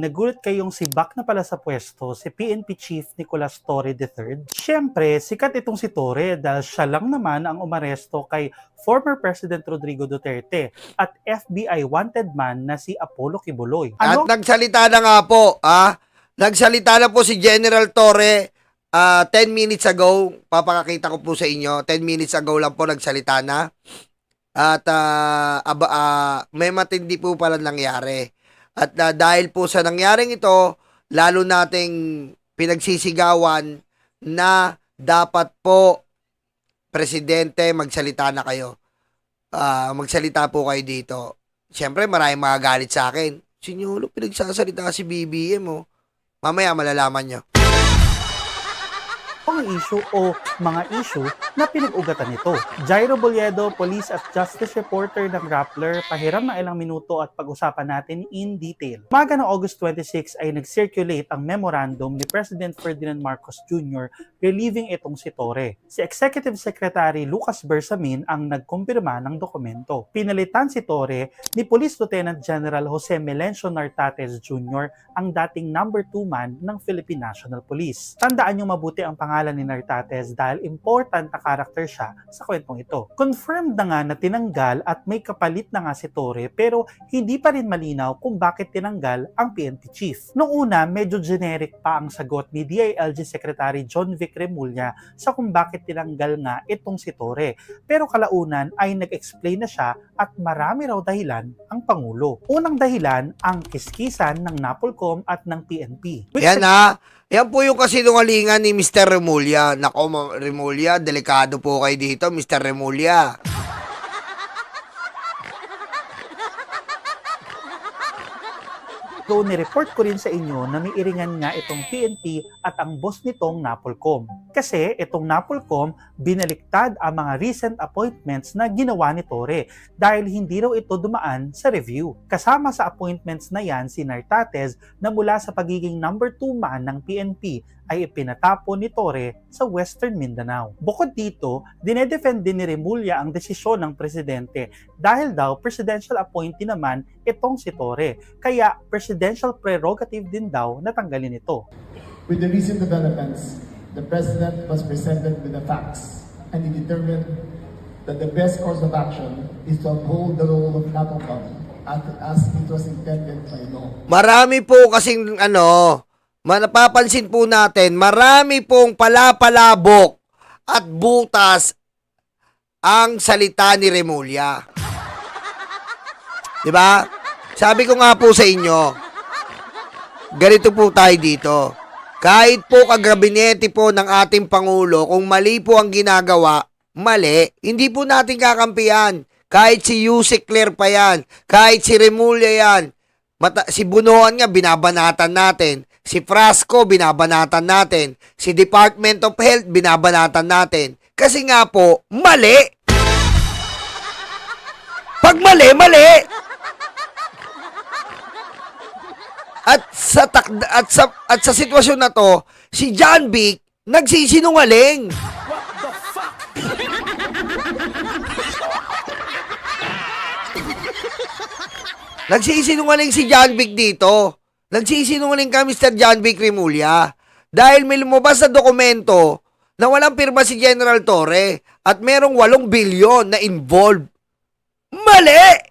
Nagulat kayong si back na pala sa pwesto si PNP Chief Nicolas Torre III? Siyempre, sikat itong si Torre dahil siya lang naman ang umaresto kay former President Rodrigo Duterte at FBI wanted man na si Apollo Kibuloy. At nagsalita na nga po, nagsalita na po si General Torre 10 minutes ago. Papakakita ko po sa inyo. 10 minutes ago lang po nagsalita na. At may matindi po pala nangyari. At dahil po sa nangyaring ito, lalo nating pinagsisigawan na dapat po, Presidente, magsalita na kayo. Magsalita po kayo dito. Siyempre, maraming magagalit sa akin. Sinyolo, pinagsasalita si BBM, oh. Mamaya malalaman nyo. Ang issue o mga issue na pinag-ugatan nito. Jairo Boliedo, police at justice reporter ng Rappler, pahiram ng ilang minuto at pag-usapan natin in detail. Umaga ng August 26 ay nag-circulate ang memorandum ni President Ferdinand Marcos Jr. relieving itong si Torre. Si Executive Secretary Lucas Bersamin ang nagkumpirma ng dokumento. Pinalitan si Torre ni Police Lieutenant General Jose Melencio Nartates Jr. ang dating number 2 man ng Philippine National Police. Tandaan niyo mabuti ang pangalan ni Nartates dahil important na karakter siya sa kwentong ito. Confirmed na nga na tinanggal at may kapalit na nga si Torre pero hindi pa rin malinaw kung bakit tinanggal ang PNP chief. Noong una, medyo generic pa ang sagot ni DILG Secretary John Vic Remulla sa kung bakit tinanggal nga itong si Torre. Pero kalaunan ay nag-explain na siya at marami raw dahilan ang Pangulo. Unang dahilan, ang kiskisan ng NAPOLCOM at ng PNP. Yan po yung kasinungalingan ni Mr. Remulla. Nako, Remulla, delikado po kayo dito, Mr. Remulla. So, nireport ko rin sa inyo na may iringan nga itong PNP at ang boss nitong NAPOLCOM. Kasi itong NAPOLCOM, binaliktad ang mga recent appointments na ginawa ni Torre dahil hindi raw ito dumaan sa review. Kasama sa appointments na yan si Nartates na mula sa pagiging number 2 man ng PNP ay ipinatapon ni Torre sa Western Mindanao. Bukod dito, dinedefend din ni Remulla ang desisyon ng presidente dahil daw presidential appointee naman itong si Torre. Kaya presidential prerogative din daw na tanggalin ito. With the recent developments, the president was presented with the facts and he determined that the best course of action is to uphold the role of NAPOLCOM as it was intended by law. Marami po kasing napapansin po natin, marami pong palapalabok at butas ang salita ni Remulla. Diba? Sabi ko nga po sa inyo, ganito po tayo dito. Kahit po kagabinete po ng ating Pangulo, kung mali po ang ginagawa, mali, hindi po natin kakampihan. Kahit si Yusek Claire pa yan, kahit si Remulla yan, si Bunuan nga, binabanatan natin. Si Frasco, binabanatan natin. Si Department of Health, binabanatan natin. Kasi nga po, mali. Pag mali, mali. At sa sitwasyon na to, si John Vic nagsisinungaling. What the fuck? Nagsisinungaling si John Vic dito. Nagsisinungaling ka, Mr. John Vic Remulla. Dahil may lumabas na dokumento na walang pirma si General Torre at merong 8 bilyon na involved. Mali!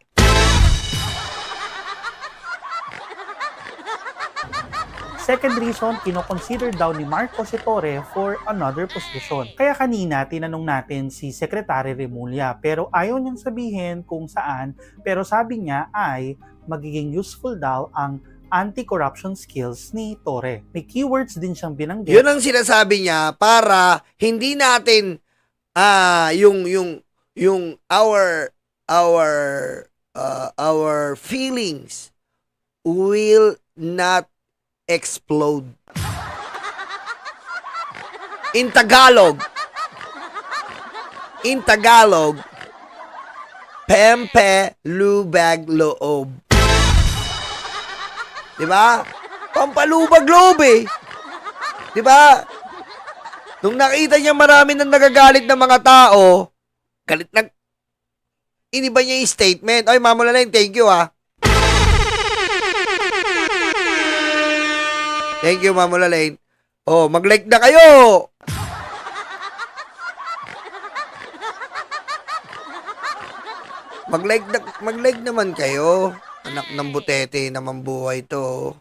Second reason, kinoconsider daw ni Marcos si Torre for another position. Kaya kanina, tinanong natin si Secretary Remulla pero ayaw niyang sabihin kung saan, pero sabi niya ay magiging useful daw ang anti-corruption skills ni Torre. May keywords din siyang binanggit. Yun ang sinasabi niya para hindi natin yung our feelings will not explode. In Tagalog, pempe lubag loob. Diba? Pampalubag loob eh. Diba? Nung nakita niya marami nang nagagalit ng mga tao, iniba niya yung statement. Ay, Mama Lalain, thank you ah. Thank you, Ma'am Lalaine. Oh, mag-like na kayo. Mag-like naman kayo. Anak ng butete naman buhay to.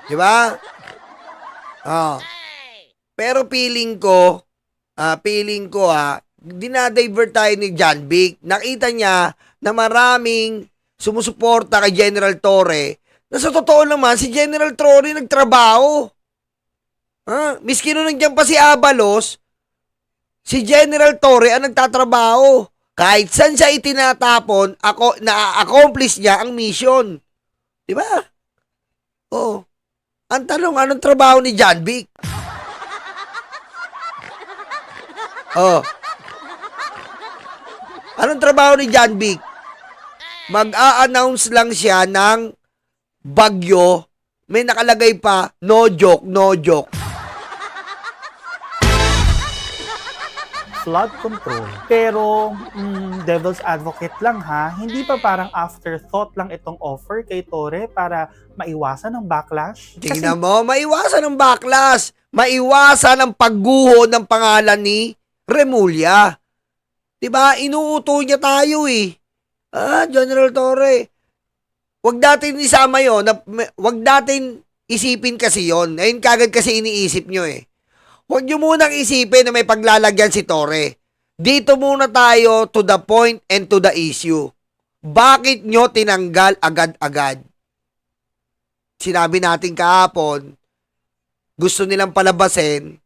Di ba? Ah. Pero feeling ko dinadivert tayo ni John Vic. Nakita niya na maraming sumusuporta kay General Torre na sa totoo naman si General Torre nagtrabaho. Miski nung nandiyan pa si Abalos, si General Torre ang nagtatrabaho. Kahit saan siya itinatapon, na-accomplish niya ang mission. Di ba? Oh. Ang tanong, anong trabaho ni John Vic? Oh. Anong trabaho ni John Vic? Mag-a-announce lang siya ng bagyo. May nakalagay pa, no joke, no joke. Flood control. Pero, devil's advocate lang ha, hindi pa parang afterthought lang itong offer kay Torre para maiwasan ng backlash? Tingnan mo, maiwasan ng backlash. Maiwasan ang pagguho ng pangalan ni Remulla. Diba? Inuuto niya tayo eh. General Torre. Wag natin isama yun. Wag natin isipin kasi yon. Ayun kagad kasi iniisip nyo eh. Huwag nyo munang isipin na may paglalagyan si Torre. Dito muna tayo to the point and to the issue. Bakit nyo tinanggal agad-agad? Sinabi natin kahapon, gusto nilang palabasin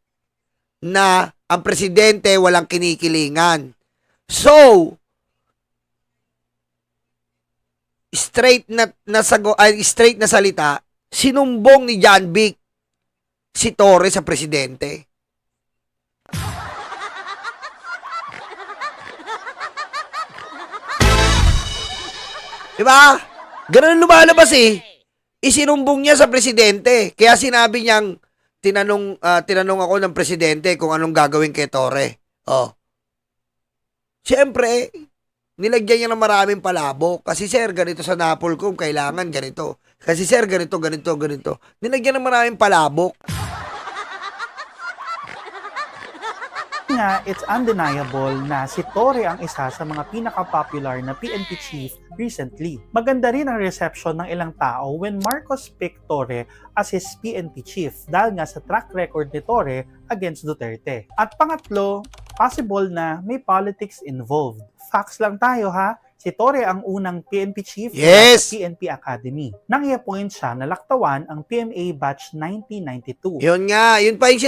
na ang presidente walang kinikilingan. So, straight na salita, sinumbong ni John Vic si Torre sa presidente. Diba? Ganun lumalabas eh. Isinumbong niya sa presidente. Kaya sinabi niyang, tinanong ako ng presidente kung anong gagawin kay Torre. Oh. Siyempre, nilagyan niya ng maraming palabok. Kasi sir, ganito sa Napolcom, kailangan ganito. Kasi sir, ganito. Nilagyan ng maraming palabok. Nga, it's undeniable na si Torre ang isa sa mga pinaka-popular na PNP chief recently. Maganda rin ang reception ng ilang tao when Marcos picked Torre as his PNP chief dahil nga sa track record ni Torre against Duterte. At pangatlo, possible na may politics involved. Facts lang tayo ha. Si Torre ang unang PNP chief Yes! sa PNP Academy. Nang i-appoint siya na laktawan ang PMA Batch 1992. Yun nga, yun pa yung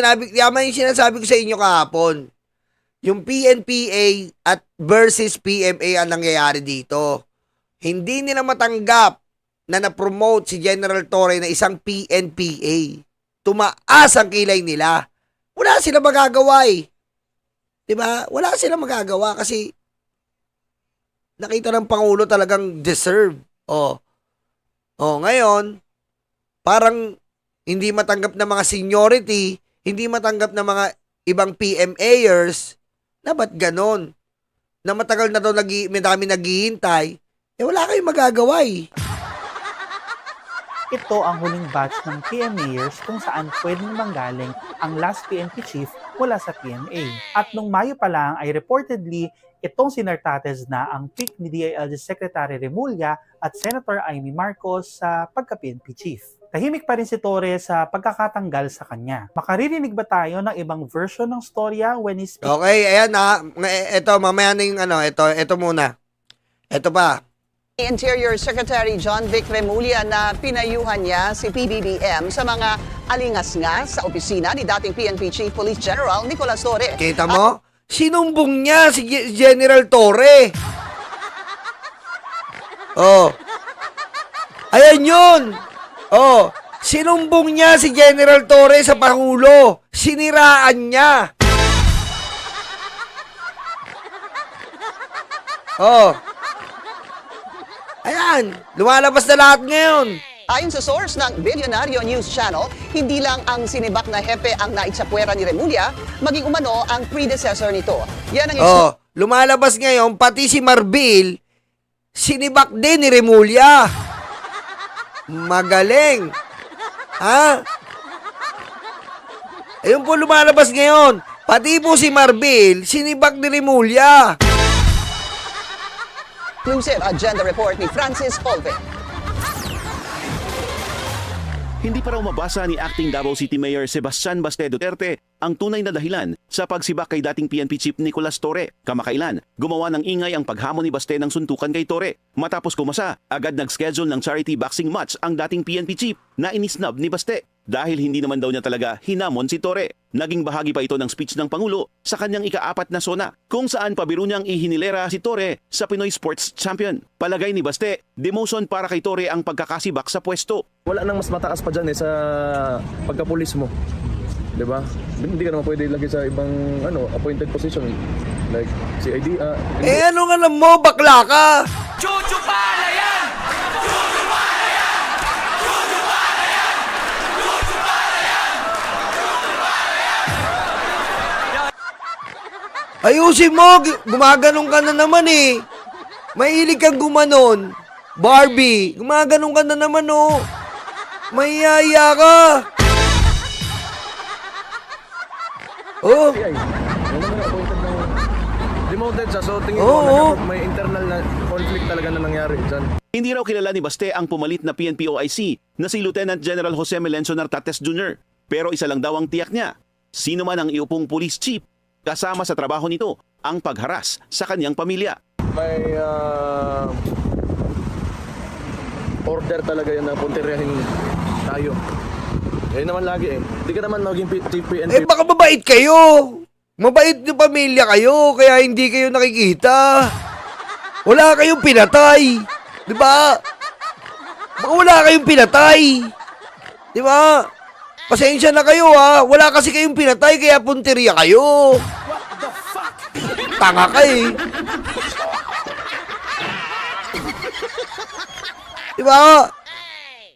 sinasabi ko sa inyo kahapon. Yung PNPA at versus PMA ang nangyayari dito. Hindi nila matanggap na na-promote si General Torre na isang PNPA. Tumaas ang kilay nila. Wala sila magagawa eh. Diba? Wala sila magagawa kasi nakita ng Pangulo talagang deserve. Ngayon, parang hindi matanggap ng mga seniority, hindi matanggap ng mga ibang PMAers, na ba't ganon? Na matagal na daw may dami naghihintay, wala kayong magagawa eh. Ito ang huling batch ng PMAers kung saan pwedeng manggaling ang last PNP chief mula sa PMA. At nung Mayo pa lang ay reportedly itong sinartates na ang pick ni DILG Secretary Remulla at Senator Amy Marcos sa pagka-PNP chief. Tahimik pa rin si Torre sa pagkakatanggal sa kanya. Makaririnig ba tayo ng ibang version ng storya when he speaks? Okay, ayan na. Ito, mamaya na yung ito muna. Ito pa. Interior Secretary John Vic Remulla na pinayuhan niya si PBBM sa mga alingas-ngas sa opisina ni dating PNP Chief Police General Nicolas Torre. Kita mo? Sinumbong niya si General Torre. Ayan yun. Sinumbong niya si General Torre sa Pangulo. Siniraan niya. Ayan, lumalabas na lahat ngayon. Ayon sa source ng Billionario News Channel, hindi lang ang sinibak na hepe ang naitsapwera ni Remulla, maging umano ang predecessor nito. Yan ang Lumalabas ngayon, pati si Marbil, sinibak din ni Remulla. Magaling. Ha? Ayun po lumalabas ngayon. Pati po si Marbil, sinibak ni Remulla. Exclusive agenda report ni Francis Polve. Hindi pa raw mabasa ni Acting Davao City Mayor Sebastian Baste Duterte ang tunay na dahilan sa pagsibak kay dating PNP Chief Nicolas Torre. Kamakailan, gumawa ng ingay ang paghamon ni Baste ng suntukan kay Torre. Matapos kumasa, agad nag-schedule ng charity boxing match ang dating PNP Chief na inisnab ni Baste. Dahil hindi naman daw niya talaga hinamon si Torre. Naging bahagi pa ito ng speech ng Pangulo sa kanyang ika-4 na sona kung saan pabiro niyang ihinilera si Torre sa Pinoy Sports Champion. Palagay ni Baste, demotion para kay Torre ang pagkakasibak sa pwesto. Wala nang mas mataas pa dyan sa pagkapulis mo. 'Di ba? Hindi ka naman pwede lagi sa ibang appointed position like CID. Anong alam mo, bakla ka? Ayusin mo, gumaganong ka na naman eh. Mahilig kang gumanon. Barbie, gumaganong ka na naman oh. Mahiyaya ka. Oh, CI. Yung naman appointed ng demoted siya. So tingin Oo. ko may internal na conflict talaga na nangyari dyan. Hindi raw kilala ni Baste ang pumalit na PNP OIC na si Lieutenant General Jose Melencio Nartates Jr. Pero isa lang daw ang tiyak niya. Sino man ang iupong police chief, kasama sa trabaho nito ang pagharas sa kanyang pamilya. May order talaga yan na puntiryahin tayo. Yan naman lagi eh. Hindi ka naman maging chief PNP. baka mabait kayo. Mabait yung pamilya kayo, kaya hindi kayo nakikita. Wala kayong pinatay. Di ba? Baka wala kayong pinatay. Di ba? Pasensya na kayo ha. Wala kasi kayong pinatay, kaya punteriya kayo. What the fuck? Tanga ka eh. Di ba?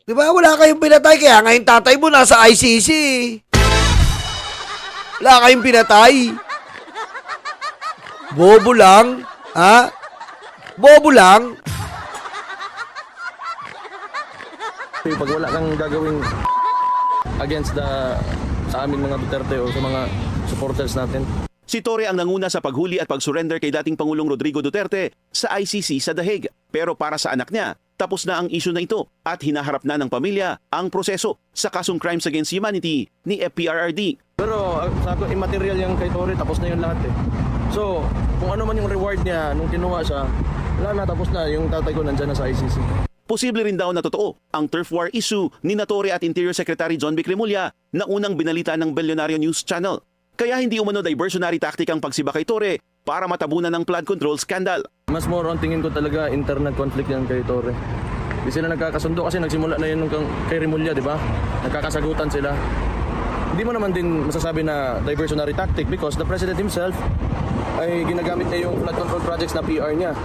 Di ba? Wala kayong pinatay, kaya nga yung tatay mo nasa ICC. Wala kayong pinatay. Bobo lang. Ha? Bobo lang. Pag wala kang gagawing against sa amin mga Duterte o sa mga supporters natin. Si Torre ang nanguna sa paghuli at pag-surrender kay dating Pangulong Rodrigo Duterte sa ICC sa The Hague. Pero para sa anak niya, tapos na ang issue na ito at hinaharap na ng pamilya ang proseso sa kasong Crimes Against Humanity ni FPRRD. Pero sa ako, immaterial yung kay Torre, tapos na yun lahat eh. So, kung ano man yung reward niya nung kinuha siya, wala na, tapos na. Yung tatay ko nandyan na sa ICC. Posible rin daw na totoo ang turf war issue ni Torre at Interior Secretary John Vic Remulla na unang binalita ng Billionario News Channel. Kaya hindi umano diversionary tactic ang pagsiba kay Torre para matabunan ng flood control scandal. Mas more on tingin ko talaga internal conflict yan kay Torre. Di sila nagkakasundo kasi nagsimula na yun nung kay Remulla, di ba? Nagkakasagutan sila. Hindi mo naman din masasabi na diversionary tactic because the President himself ay ginagamit niya yung flood control projects na PR niya.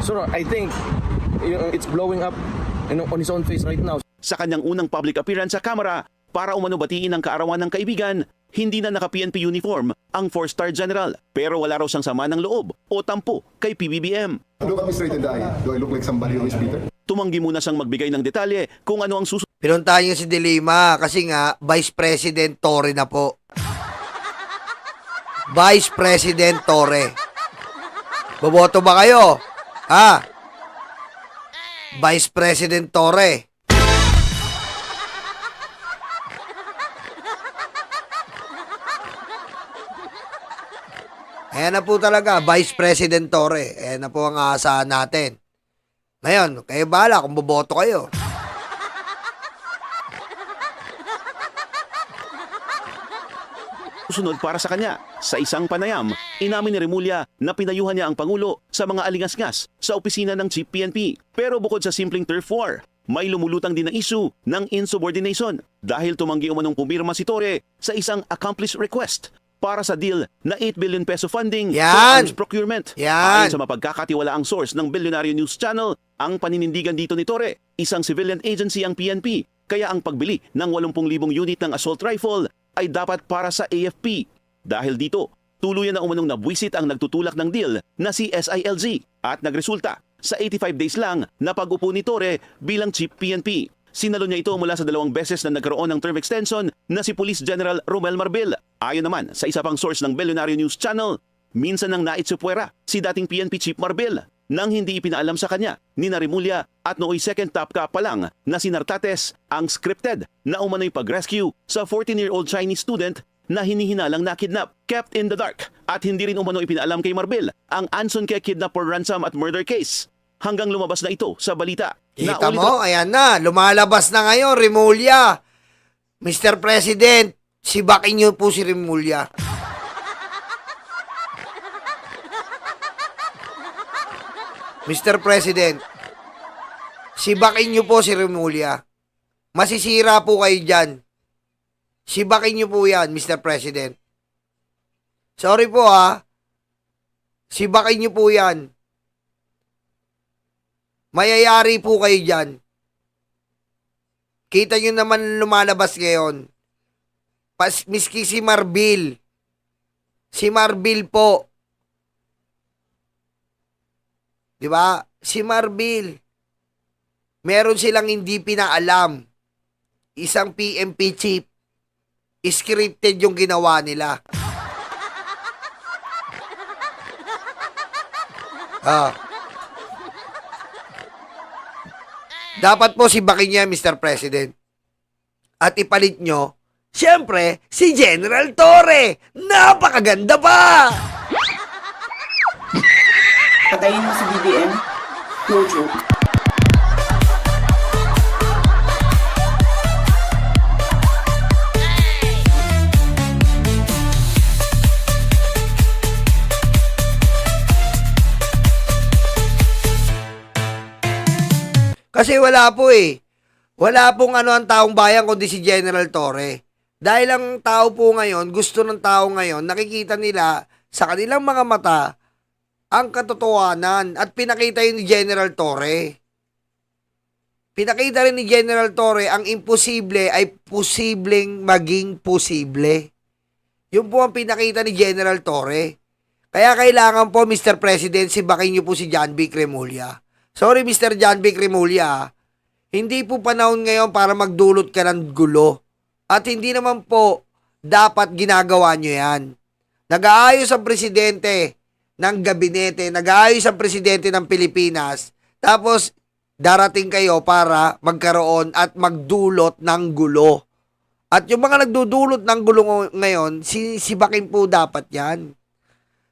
So I think it's blowing up on his own face right now. Sa kanyang unang public appearance sa kamera para umano batiin ang kaarawan ng kaibigan, hindi na naka-PNP uniform ang 4-star general pero wala raw siyang sama ng loob o tampo kay PBBM. Look at me straight in the eye. Do I look like somebody who is bitter? Tumanggi muna siyang magbigay ng detalye kung ano ang susunod Pinuntahan niyo si Dilima kasi nga, Vice President Torre na po. Vice President Torre. Boboto ba kayo? Ha? Vice President Torre. Ayan na po talaga, Vice President Torre. Ayan na po ang aasahan natin. Ngayon, kayo bahala kung boboto kayo. sunod para sa kanya. Sa isang panayam, inamin ni Remulla na pinayuhan niya ang Pangulo sa mga alingasngas sa opisina ng Chief PNP. Pero bukod sa simpleng turf war, may lumulutang din na issue ng insubordination dahil tumanggi umanong pumirma si Torre sa isang accomplished request para sa deal na 8 billion peso funding for arms procurement. Ayon sa mapagkakatiwalaang source ng Billionario News Channel, ang paninindigan dito ni Torre, isang civilian agency ang PNP, kaya ang pagbili ng 80,000 unit ng assault rifle ay dapat para sa AFP. Dahil dito, tuluyan na umanong nabwisit ang nagtutulak ng deal na si SILG at nagresulta sa 85 days lang na pag-upo ni Torre bilang Chief PNP. Sinalo niya ito mula sa 2 beses na nagkaroon ng term extension na si Police General Romel Marbil. Ayon naman sa isa pang source ng Billionaire News Channel, minsan nang naitsupwera si dating PNP Chief Marbil nang hindi ipinaalam sa kanya ni Rimulya at nooy second top cap pa lang na si Nartates ang scripted na umano'y pag-rescue sa 14-year-old Chinese student na hinihinalang na-kidnap, kept in the dark, at hindi rin umano ipinaalam kay Marbil ang Anson Ke kidnap for ransom at murder case. Hanggang lumabas na ito sa balita. Kita mo, ayan na, lumalabas na ngayon, Rimulya. Mr. President, sibakin niyo po si Rimulya. Mr. President, sibakin niyo po si Rimulya. Masisira po kayo dyan. Sibakin niyo po yan, Mr. President. Sorry po sibakin niyo po yan. Mayayari po kayo dyan. Kita nyo naman lumalabas ngayon. Miski si Marbil. Si Marbil po. Diba? Si Marbil. Meron silang hindi pinaalam. Isang PNP chief. Scripted yung ginawa nila. Dapat po sibakin niya, Mr. President. At ipalit nyo, siyempre, si General Torre. Napakaganda pa! Patayin mo si BBM. No joke. Kasi wala po Wala pong ang taong bayan kundi si General Torre. Dahil ang tao po ngayon, gusto ng tao ngayon, nakikita nila sa kanilang mga mata ang katotohanan at pinakita yun ni General Torre. Pinakita rin ni General Torre ang imposible ay posibleng maging posible. Yun po ang pinakita ni General Torre. Kaya kailangan po, Mr. President, sibakin niyo po si John Vic Remulla. Sorry, Mr. John Vic Remulla. Hindi po panahon ngayon para magdulot ka ng gulo. At hindi naman po dapat ginagawa nyo yan. Nag-aayos ang presidente ng gabinete, nag-aayos ang presidente ng Pilipinas, tapos darating kayo para magkaroon at magdulot ng gulo. At yung mga nagdudulot ng gulo ngayon, sibakin po dapat yan.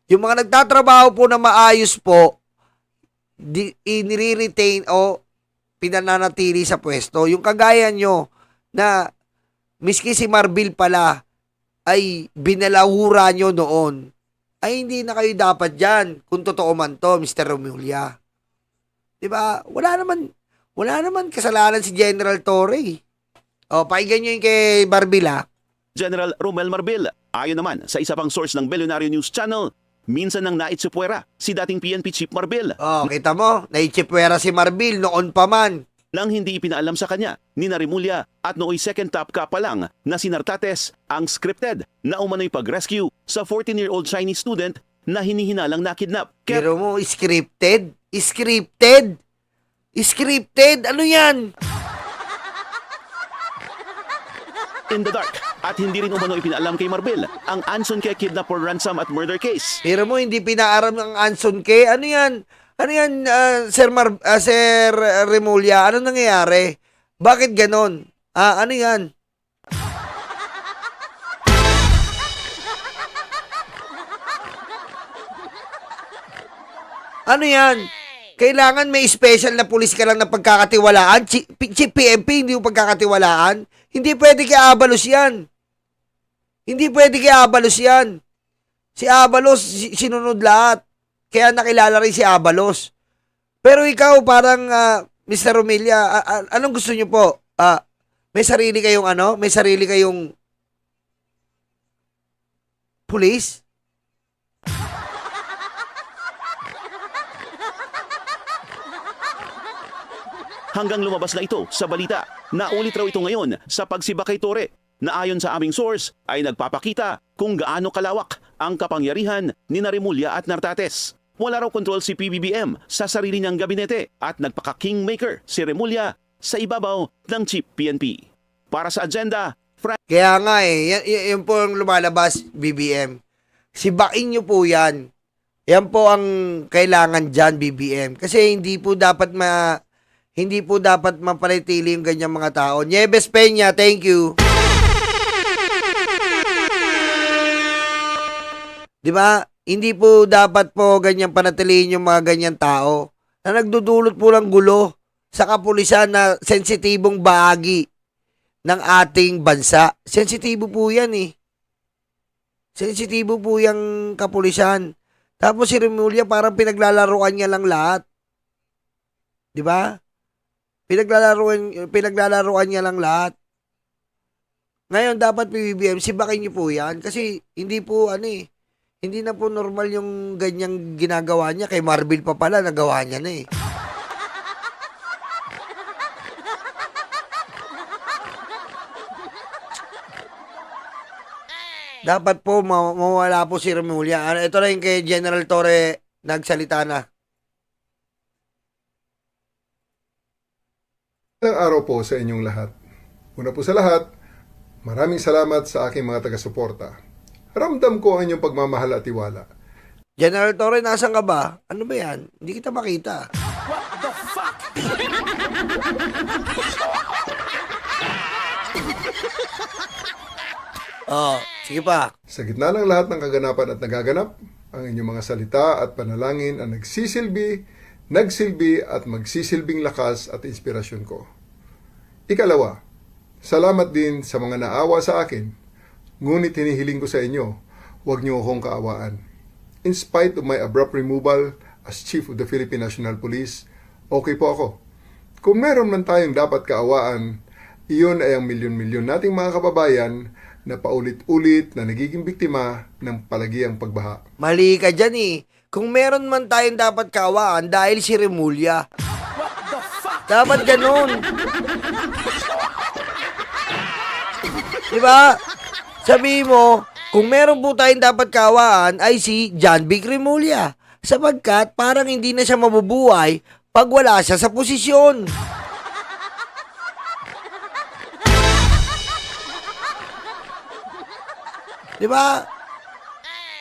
Yung mga nagtatrabaho po na maayos po, inire-retain o pinananatili sa pwesto. Yung kagaya nyo na miski si Marbil pala ay binalahura nyo noon, ay hindi na kayo dapat dyan kung totoo man to, Mr. Remulla. Diba? Wala naman kasalanan si General Torre. O, pakinggan nyo yung kay Marbil General Romel Marbil. Ayon naman sa isa pang source ng Billionaire News Channel, minsan nang naitsupwera si dating PNP Chief Marbil. Oh, kita mo, naitsupwera si Marbil noon pa man. Nang hindi ipinaalam sa kanya ni Rimulya at nooy second top cap pa lang na si Nartates ang scripted na umano'y pag-rescue sa 14-year-old Chinese student na hinihinalang na-kidnap. Pero mo, scripted? Scripted? Scripted? Ano yan? In the dark. At hindi rin umano ipinaalam kay Marbil ang Anson Ke kidnap for ransom at murder case. Pero mo, hindi pinaaram ng Anson Ke? Ano yan? Ano yan, Sir Remulla? Ano nangyayari? Bakit ganon? Ano yan? Ano yan? Kailangan may special na pulis ka lang na pagkakatiwalaan? PNP, hindi mo pagkakatiwalaan? Hindi pwede kay Abalos yan. Hindi pwede kay Abalos yan. Si Abalos, sinunod lahat. Kaya nakilala rin si Abalos. Pero ikaw, parang, Mr. Remulla, anong gusto nyo po? May sarili kayong May sarili kayong pulis? Hanggang lumabas na ito sa balita. Naulit raw ito ngayon sa pagsiba kay Torre na ayon sa aming source ay nagpapakita kung gaano kalawak ang kapangyarihan ni Rimulya at Nartates. wala raw kontrol si PBBM sa sarili niyang gabinete at nagpaka-kingmaker si Remulla sa ibabaw ng Chief PNP. Para sa agenda, Kaya nga yan po ang lumalabas, BBM. Sibakin nyo po yan. Yan po ang kailangan dyan, BBM. Kasi hindi po dapat mapanatili yung ganyang mga tao. Nieves Peña, thank you. Di ba? Hindi po dapat po ganyan panatilihin yung mga ganyan tao na nagdudulot po ng gulo sa kapulisan na sensitibong bahagi ng ating bansa. Sensitibo po yan eh. Sensitibo po yung kapulisan. Tapos si Remulla parang pinaglalaruan niya lang lahat. Di ba? Pinaglalaruan niya lang lahat. Ngayon, dapat PBBM, sibakin niyo po yan. Kasi hindi po, hindi na po normal yung ganyang ginagawa niya. Kay Marbil pa pala, nagawa niya na eh. Dapat po mawala po si Remulla. Ito na yung kay General Torre nagsalita na. Ilang araw po sa inyong lahat. Una po sa lahat, maraming salamat sa aking mga taga-suporta. Ramdam ko ang inyong pagmamahal at tiwala. General Torre, nasan ka ba? Ano ba yan? Hindi kita makita. Oh, sige pa. Sa gitna ng lahat ng kaganapan at nagaganap, ang inyong mga salita at panalangin ang nagsilbi at magsisilbing lakas at inspirasyon ko. Ikalawa, salamat din sa mga naawa sa akin. Ngunit hinihiling ko sa inyo, huwag niyo akong kaawaan. In spite of my abrupt removal as Chief of the Philippine National Police, okay po ako. Kung meron man tayong dapat kaawaan, iyon ay ang milyon-milyon nating mga kababayan na paulit-ulit na nagiging biktima ng palagiang pagbaha. Mali ka dyan eh. Kung meron man tayong dapat kaawaan dahil si Remulla. Dapat ganun. Diba? Sabi mo, kung meron po tayong dapat kaawaan ay si John Vic Remulla. Sapagkat parang hindi na siya mabubuhay pag wala siya sa posisyon. Diba?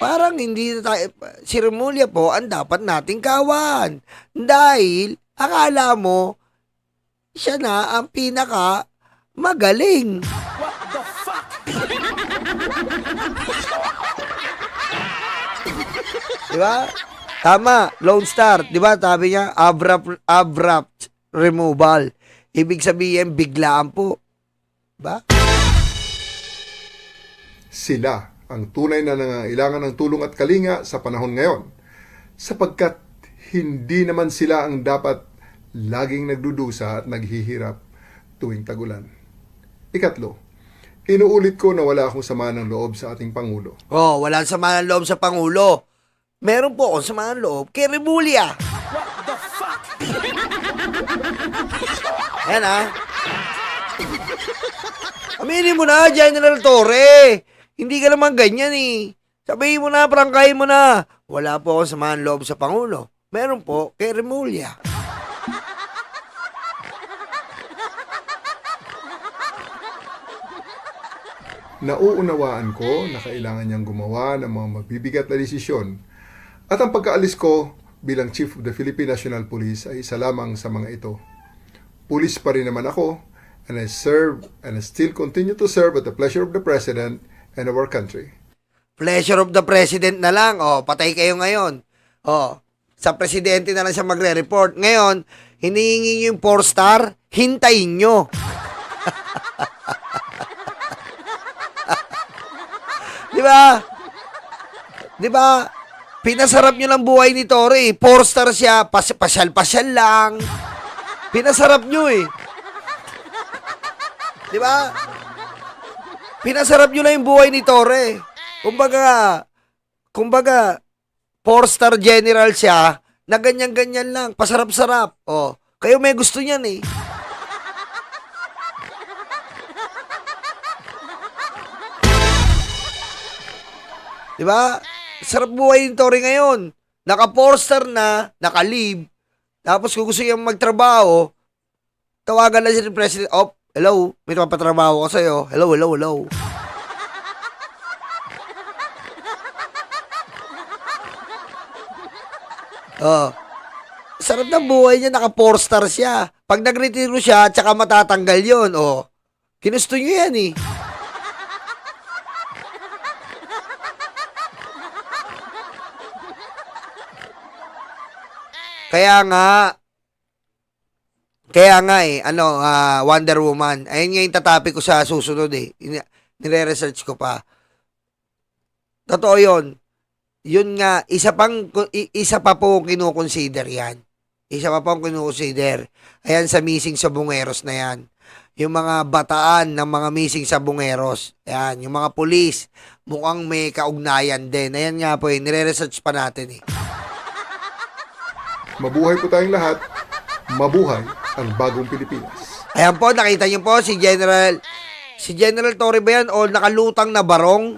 Parang hindi na tayo, si Remulla po ang dapat nating kawan. Dahil, akala mo, siya na ang pinaka magaling. What the fuck? Diba? Tama, Lone Star. Diba? Sabi niya, abrupt removal. Ibig sabihin, biglaan po. Diba? Sila ang tunay na nangangailangan ng tulong at kalinga sa panahon ngayon, sapagkat hindi naman sila ang dapat laging nagdudusa at naghihirap tuwing tagulan. Ikatlo, inuulit ko na wala akong sama ng loob sa ating Pangulo. Oh, walang sama ng loob sa Pangulo. Meron po akong sama ng loob kay Remulla. What the fuck? Ayan ah. Aminin mo na, General Torre. Hindi ka naman ganyan eh. Sabihin mo na, prangkahin mo na. Wala po akong samahan loob sa Pangulo. Meron po kay Remulla. Nauunawaan ko na kailangan niyang gumawa ng mga mabibigat na desisyon. At ang pagkaalis ko bilang Chief of the Philippine National Police ay isa lamang sa mga ito. Pulis pa rin naman ako, and I serve and I still continue to serve at the pleasure of the President and our country. Pleasure of the President na lang. Oh, patay kayo ngayon. Oh, sa Presidente na lang siya magre-report. Ngayon, hinihingi nyo yung 4-star, hintayin nyo. Di ba? Di ba? Pinasarap nyo lang buhay ni Torre. 4-star siya, pasyal-pasyal lang. Pinasarap nyo eh. Di ba? Pinasarap nyo lang yung buhay ni Torre. Kumbaga, 4-star general siya, na ganyan-ganyan lang, pasarap-sarap. Oh, kayo may gusto niyan eh. Diba? Sarap buhay ni Torre ngayon. naka-4-star na, naka-leave, tapos kung gusto niyang magtrabaho, tawagan lang si President, hello, may papatrabaho ko sa'yo. Hello, hello, hello. Sarap ng buhay niya, naka 4-star siya. Pag nag-retiro siya, tsaka matatanggal yun. Ginusto niyo yan eh. Kaya nga Wonder Woman. Ayun nga yung tatapi ko sa susunod eh. Nire-research ko pa. Totoo yun. Yun nga, isa pa po kinukonsider yan. Isa pa pong kinukonsider. Ayan sa missing sa bungeros na yan. Yung mga bataan ng mga missing sa bungeros. Ayan, yung mga pulis. Mukhang may kaugnayan din. Ayan nga po nire-research pa natin eh. Mabuhay po tayong lahat. Mabuhay ang bagong Pilipinas. Ayan po, nakita niyo po si General Torre ba yan o nakalutang na barong?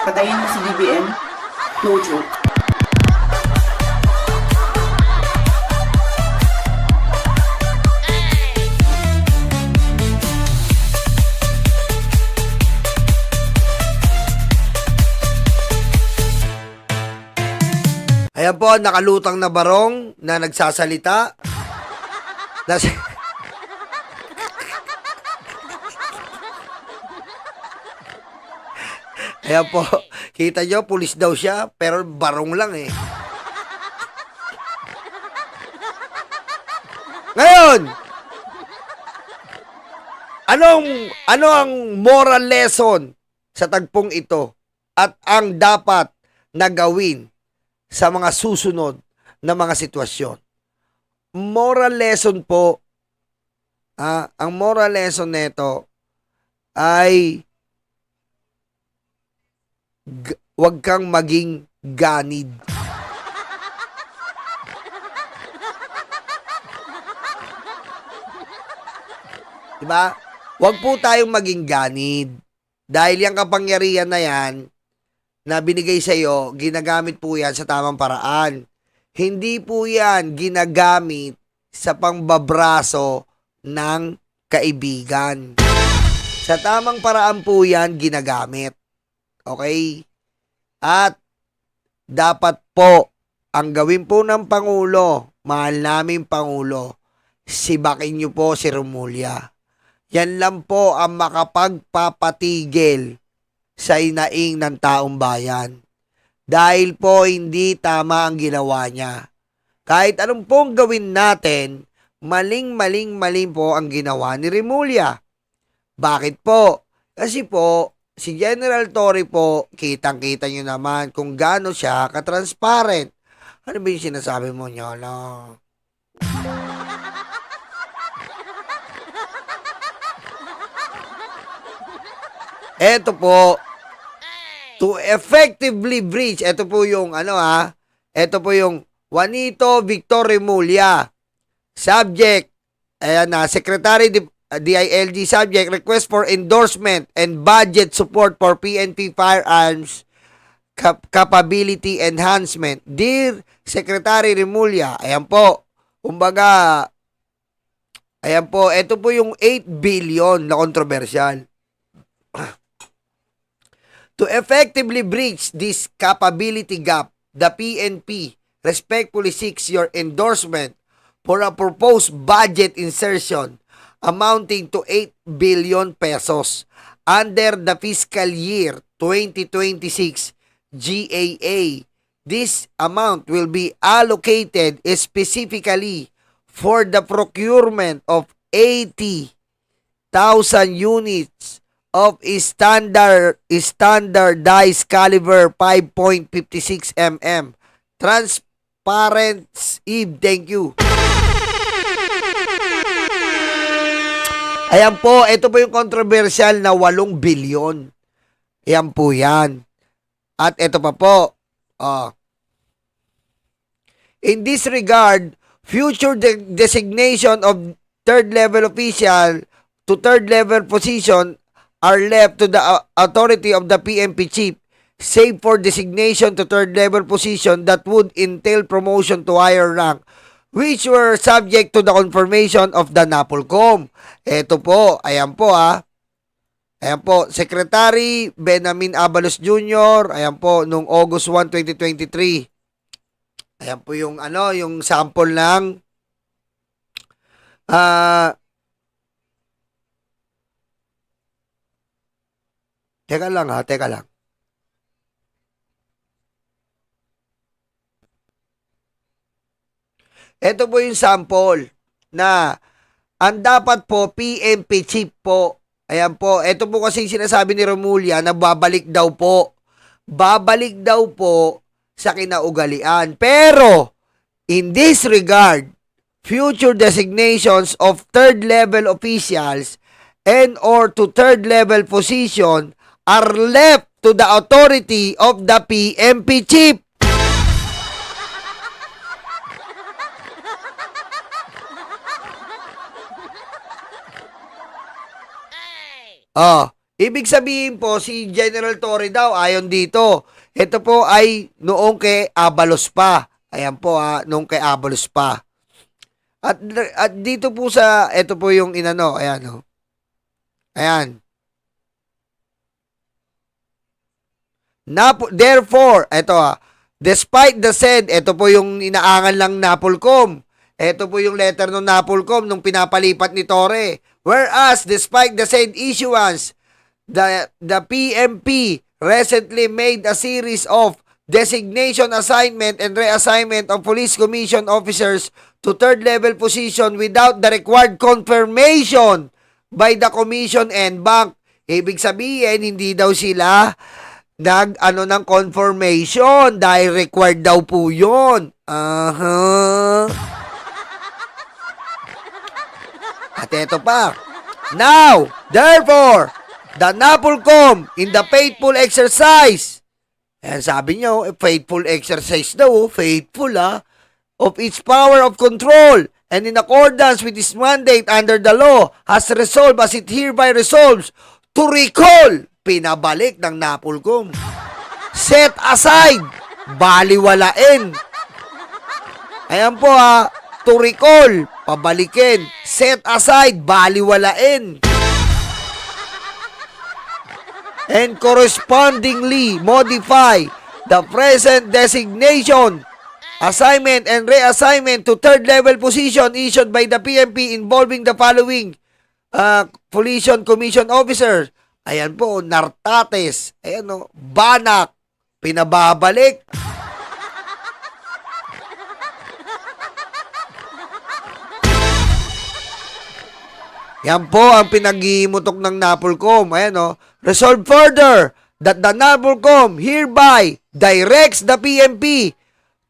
Patayin mo si BBM. No joke. Ayan po, nakalutang na barong na nagsasalita. Ayan po, kita nyo, pulis daw siya, pero barong lang eh. Ngayon, ano ang moral lesson sa tagpong ito at ang dapat na gawin sa mga susunod na mga sitwasyon? Moral lesson po, ang moral lesson nito ay huwag kang maging ganid. Diba? Huwag po tayong maging ganid. Dahil yung kapangyarihan na yan, na binigay sa iyo, ginagamit po yan sa tamang paraan. Hindi po yan ginagamit sa pangbabraso ng kaibigan. Sa tamang paraan po yan ginagamit. Okay? At dapat po, ang gawin po ng Pangulo, mahal naming Pangulo, sibakin niyo po si Remulla. Yan lang po ang makapagpapatigil sa inaing ng taong bayan. Dahil po hindi tama ang ginawa niya. Kahit anong pong gawin natin, maling po ang ginawa ni Remulla. Bakit po? Kasi po, si General Torre po, kitang-kita nyo naman kung gaano siya ka-transparent. Ano ba yung sinasabi mo nyo? Eto po, to effectively breach, ito po yung ito po yung Juanito Victor Remulla. Subject, ayan na, Secretary DILG subject, request for endorsement and budget support for PNP firearms capability enhancement. Dear Secretary Remulla, ayan po, kumbaga, ayan po, ito po yung 8 billion na controversial. To effectively breach this capability gap, the PNP respectfully seeks your endorsement for a proposed budget insertion amounting to 8 billion pesos under the fiscal year 2026 GAA. This amount will be allocated specifically for the procurement of 80,000 units of standardized caliber 5.56 mm. Transparent Eve, thank you. Ayan po, ito po yung controversial na 8 bilyon. Ayan po yan. At ito pa po. In this regard, future designation of third level official to third level position are left to the authority of the PNP chief. save for designation to third level position that would entail promotion to higher rank, which were subject to the confirmation of the NAPOLCOM. Ito po, ayan po Ayan po, Secretary Benamin Abalos Jr., ayan po, nung August 1, 2023. Ayan po yung yung sample ng teka lang. Ito po yung sample na ang dapat po PNP chief po. Ayan po, ito po kasi sinasabi ni Remulla na babalik daw po. Babalik daw po sa kinaugalian. Pero, in this regard, future designations of third-level officials and or to third-level position are left to the authority of the PNP chief. Ibig sabihin po, si General Torre daw, ayon dito. Ito po ay noong kay Abalos pa. Ayan po noong kay Abalos pa. At dito po sa, ito po yung inano, ayan Ayan. Therefore, ito despite the said, ito po yung inaangal ng NAPOLCOM. Ito po yung letter ng NAPOLCOM nung pinapalipat ni Torre. Whereas, despite the said issuance, the PNP recently made a series of designation, assignment, and reassignment of police commission officers to third-level position without the required confirmation by the commission and bank. Ibig sabihin, hindi daw sila ng confirmation dahil required daw po yun. At ito pa. Now, therefore, the NAPOLCOM in the faithful exercise, sabi nyo, faithful exercise daw, faithful of its power of control and in accordance with its mandate under the law, has resolved as it hereby resolves to recall, pinabalik ng NAPOLCOM, set aside, baliwalain. Ayan po to recall, pabalikin, set aside, baliwalain. And correspondingly modify the present designation, assignment, and reassignment to third-level position issued by the PNP involving the following police commission officers. Ayan po, Nartates, Banak, pinababalik. Yan po ang pinag-imutok ng NAPOLCOM. Ayan resolve further that the NAPOLCOM hereby directs the PNP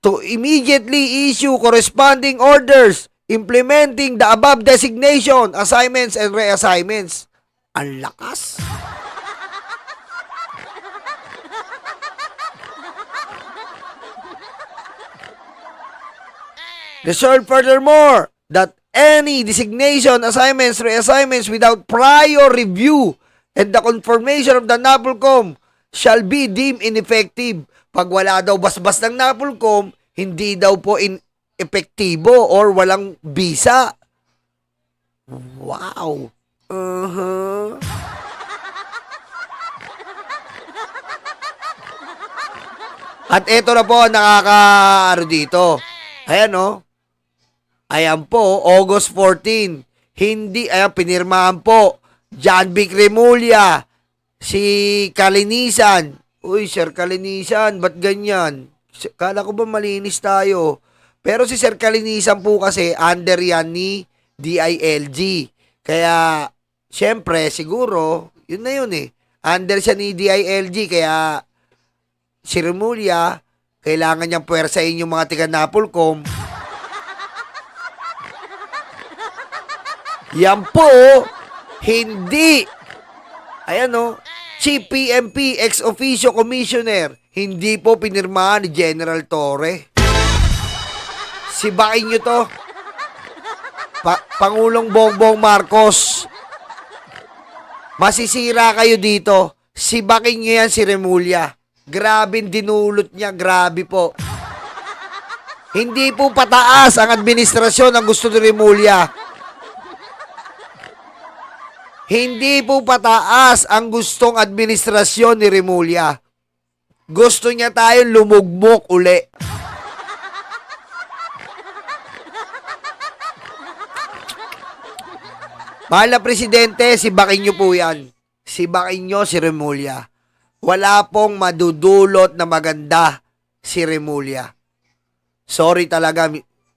to immediately issue corresponding orders implementing the above designation, assignments, and reassignments. Ang lakas. Resolve furthermore that any designation, assignments, reassignments without prior review and the confirmation of the NAPOLCOM shall be deemed ineffective. Pag wala daw basbas ng NAPOLCOM, hindi daw po epektibo or walang bisa. Wow. At ito na po dito. Ayan Ayan po, August 14. Pinirmahan po. John Vic Remulla. Si Kalinisan. Uy, Sir Kalinisan, ba't ganyan? Kala ko ba malinis tayo? Pero si Sir Kalinisan po kasi under yan ni DILG. Kaya, syempre, siguro, yun na yun Under siya ni DILG. Kaya, si Remulla, kailangan niyang puwersahin yung mga tiga NAPOLCOM. Yan po, hindi. Ayan Chief PNP ex officio commissioner, hindi po pinirmahan ni General Torre. Sibain nyo to. Pangulong Bongbong Marcos. Masisira kayo dito. Sibakin nyo yan si Remulla. Grabe dinulot niya, grabe po. Hindi po pataas ang administrasyon ng gusto ni Remulla. Hindi po pataas ang gustong administrasyon ni Remulla. Gusto niya tayong lumugmok uli. Mahal na Presidente, si Baquinho po yan. Si Baquinho, si Remulla. Wala pong madudulot na maganda si Remulla. Sorry talaga,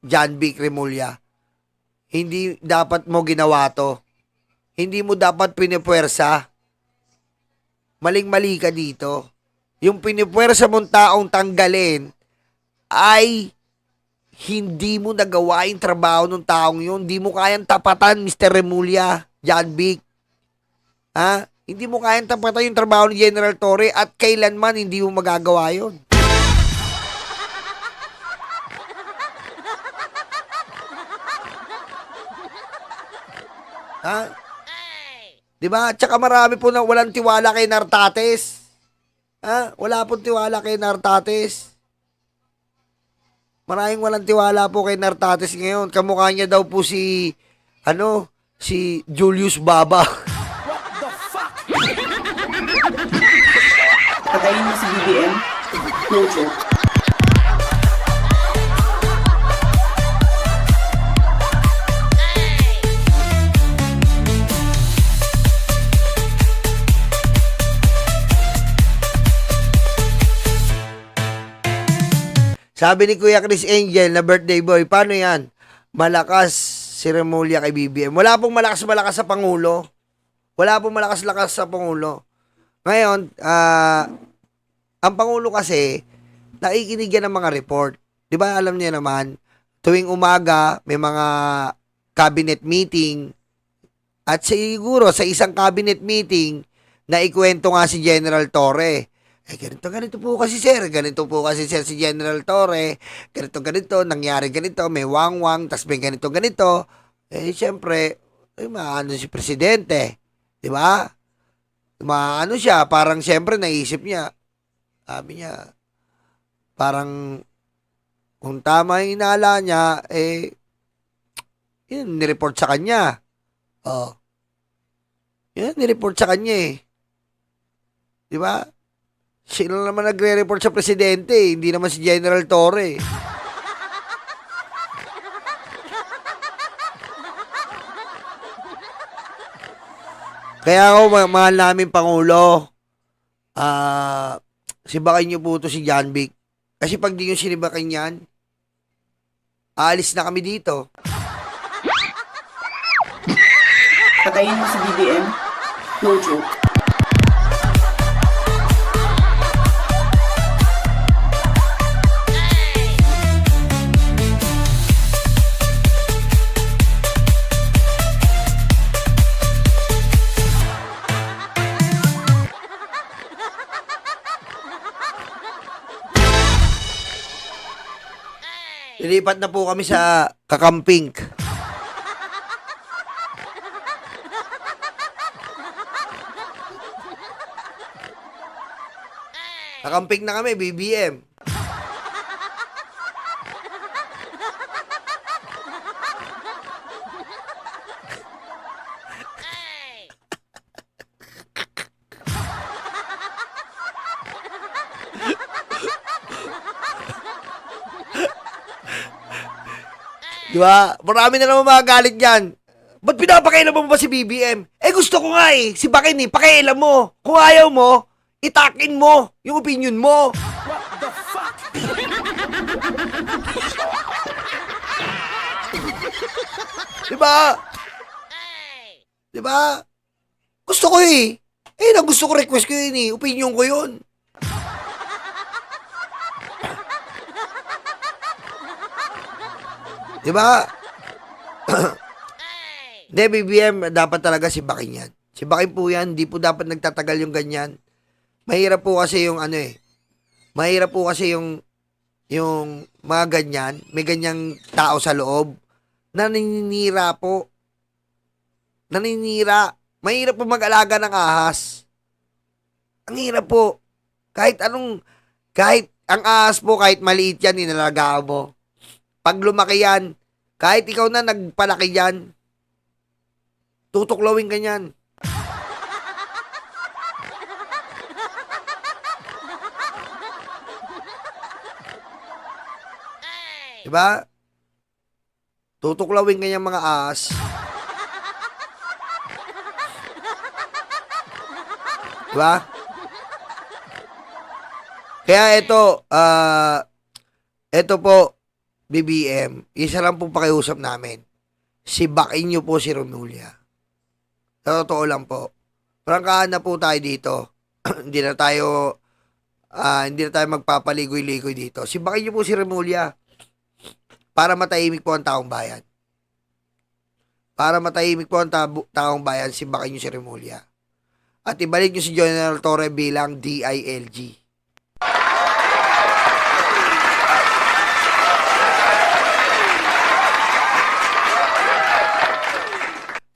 John Vic Remulla. Hindi dapat mo ginawa to. Hindi mo dapat pinipwersa. Maling-mali ka dito. Yung pinipwersa mong taong tanggalin ay hindi mo nagawa yung trabaho ng taong yun. Hindi mo kayang tapatan, Mr. Remulla, John Vic. Ha? Hindi mo kayang tapatan yung trabaho ni General Torre at kailanman hindi mo magagawa yun. Ha? Diba? Tsaka marami po na walang tiwala kay Nartates. Ha? Wala pong tiwala kay Nartates. Maraming walang tiwala po kay Nartates ngayon. Kamukha niya daw po si si Julius Baba. Patayin mo si BBM. No joke. Sabi ni Kuya Chris Angel na birthday boy, paano yan? Malakas si Remulla kay BBM. Wala pong malakas-malakas sa Pangulo. Wala pong malakas-lakas sa Pangulo. Ngayon, ang Pangulo kasi, nakikinig yan ng mga report. Di ba alam niya naman, tuwing umaga, may mga cabinet meeting. At siguro, sa isang cabinet meeting, naikwento nga si General Torre. Ganito po kasi sir si General Torre, ganito, nangyari ganito, may wang-wang, tas may ganito. Siyempre, maano si Presidente, di ba? Maano siya, parang siyempre naisip niya, sabi niya, parang, kung tama yung inala niya, yun, nireport sa kanya. Yun, nireport sa kanya Di ba? Sino naman nagre-report sa Presidente? Hindi naman si General Torre. Kaya ako, mahal namin Pangulo, sibakin niyo po ito si John Vic. Kasi pag di nyo sinibakin yan, aalis na kami dito. Patayin mo si BBM. No joke. Lilipat na po kami sa Kakamping. Kakamping na kami, BBM. Di ba? Marami na naman magagalit yan. Ba't pinapakailan mo ba si BBM? Gusto ko nga si Bakin pakailan mo. Kung ayaw mo, itakin mo yung opinion mo. What the fuck? Diba? Diba? Gusto ko gusto ko, request ko yun opinion ko yun. Diba? Hindi, BBM, dapat talaga si Bakin yan. Si Bakin po yan, hindi po dapat nagtatagal yung ganyan. Mahirap po kasi yung mahirap po kasi yung mga ganyan, may ganyang tao sa loob, naninira po. Naninira. Mahirap po mag-alaga ng ahas. Ang hirap po. Kahit ang ahas po, kahit maliit yan, inalagaan mo. Pag lumaki yan, kahit ikaw na nagpalaki yan, tutuklawin ka yan. Diba? Tutuklawin ka yung mga ahas. Diba? Kaya ito po, BBM, isa lang po pakiusap namin. Sibakin niyo po si Remulla. Sa totoo lang po. Prangkahan na po tayo dito. hindi na tayo magpapaligoy-ligoy dito. Sibakin niyo po si Remulla para matahimik po ang taong bayan. Para matahimik po ang taong bayan, sibakin niyo si Remulla. At ibalik niyo si General Torre bilang DILG.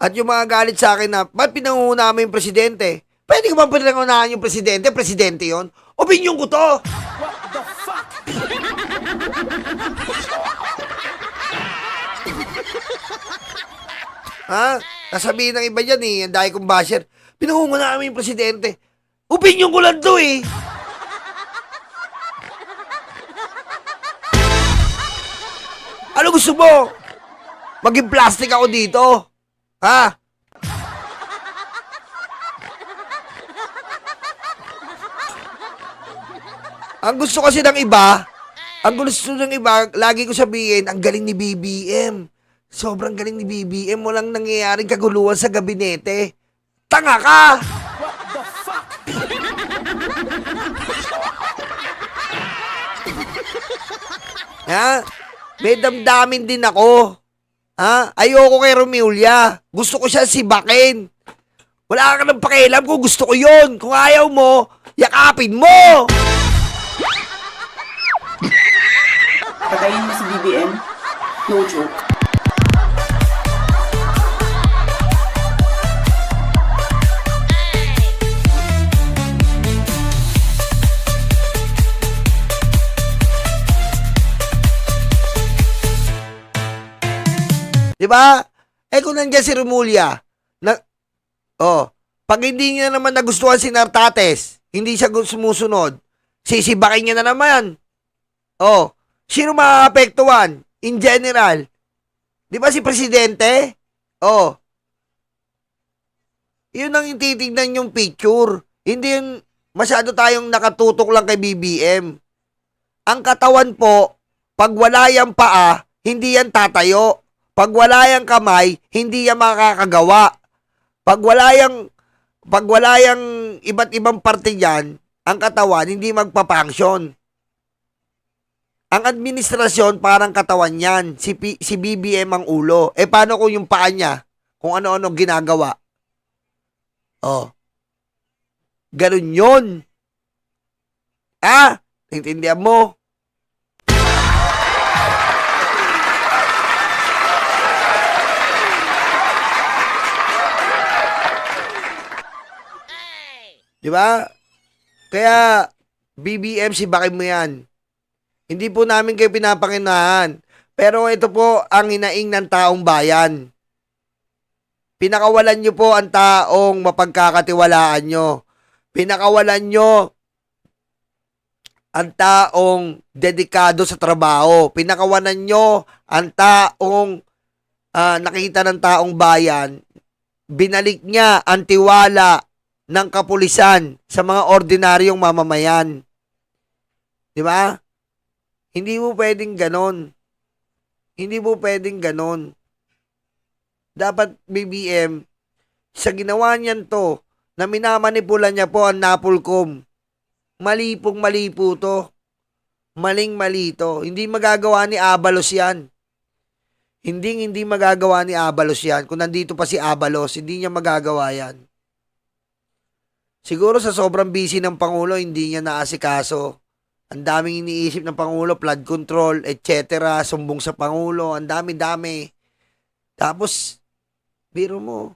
At yung mga galit sa akin na, ba't pinangunguna mo yung presidente? Pwede ka bang pinangunahan yung presidente? Presidente yon. Opinyon ko to! What the fuck? Ha? Nasabihin ng iba dyan eh, ang dahil kong basher. Pinangunguna mo yung presidente. Opinyon ko lang to eh. Ano gusto mo? Maging plastic ako dito? Ha? Ang gusto kasi ng iba, lagi ko sabihin, ang galing ni BBM. Sobrang galing ni BBM. Walang nangyayaring kaguluhan sa gabinete. Tanga ka! What the fuck? Ha? May damdamin din ako. Ha? Ayoko kay Remulla. Gusto ko siya sibakin. Wala ka nang pakialam kung gusto ko yun. Kung ayaw mo, yakapin mo! Patayin mo si BBM. No joke. Diba? Kung nandiyan si Remulla, pag hindi niya naman nagustuhan si Nartates, hindi siya sumusunod, sisibakin niya na naman. Sino maapektuhan? In general. Diba si Presidente? Yun ang titignan yung picture. Hindi yung masyado tayong nakatutok lang kay BBM. Ang katawan po, pag wala yung paa, hindi yan tatayo. Pag wala yung kamay, hindi yan makakagawa. Pag wala yung iba't ibang parte yan, ang katawan hindi magpa-function. Ang administrasyon parang katawan yan. Si BBM ang ulo. Paano kung yung paa niya? Kung ano-ano ginagawa? Ganun yun. Naintindihan mo? Diba? Kaya, BBM, sibakin mo yan. Hindi po namin kayo pinapanginahan. Pero ito po ang hinaing ng taong bayan. Pinakawalan nyo po ang taong mapagkakatiwalaan nyo. Pinakawalan nyo ang taong dedikado sa trabaho. Pinakawalan nyo ang taong nakita ng taong bayan. Binalik niya ang tiwala ng kapulisan sa mga ordinaryong mamamayan. Di ba? Hindi mo pwedeng ganon. Hindi mo pwedeng ganon. Dapat BBM, sa ginawa niyan to, na minamanipula niya po ang Napolcom. Mali po to. Maling-mali to. Hindi magagawa ni Abalos yan. Hindi magagawa ni Abalos yan. Kung nandito pa si Abalos, hindi niya magagawa yan. Siguro sa sobrang busy ng Pangulo, hindi niya naasikaso. Ang daming iniisip ng Pangulo, flood control, etc. Sumbong sa Pangulo, ang dami-dami. Tapos, biro mo,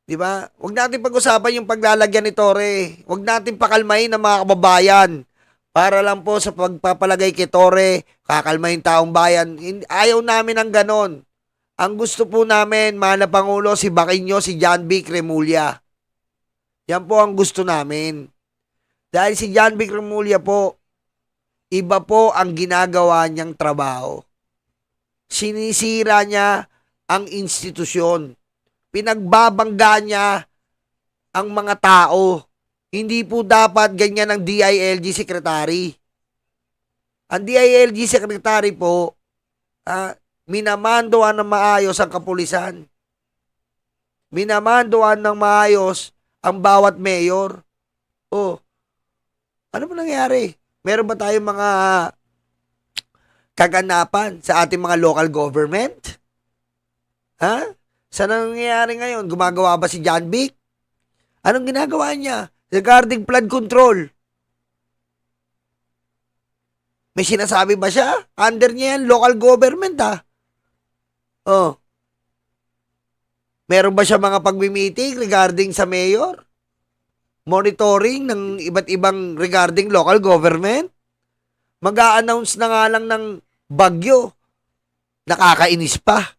Di ba? Huwag natin pag-usapan yung paglalagyan ni Torre. Huwag natin pakalmahin ng mga kababayan. Para lang po sa pagpapalagay kay Torre, kakalmahin taong bayan. Ayaw namin ng ganon. Ang gusto po namin, mahal na Pangulo, si Baquinho, si John Vic Remulla. Yan po ang gusto namin. Dahil si John Vic Remulla po, iba po ang ginagawa niyang trabaho. Sinisira niya ang institusyon. Pinagbabangga niya ang mga tao. Hindi po dapat ganyan ang DILG Secretary. Ang DILG Secretary po, minamandoan ng maayos ang kapulisan. Minamandoan ng maayos ang bawat mayor. Oh, ano ba nangyari? Meron ba tayong mga kaganapan sa ating mga local government? Ha? Saan ang nangyayari ngayon? Gumagawa ba si John Vic? Anong ginagawa niya regarding flood control? May sinasabi ba siya? Under niya yan, local government Oh. Meron ba siya mga pagmi-meeting regarding sa mayor? Monitoring ng iba't ibang regarding local government? Mag-a-announce na nga lang ng bagyo. Nakakainis pa.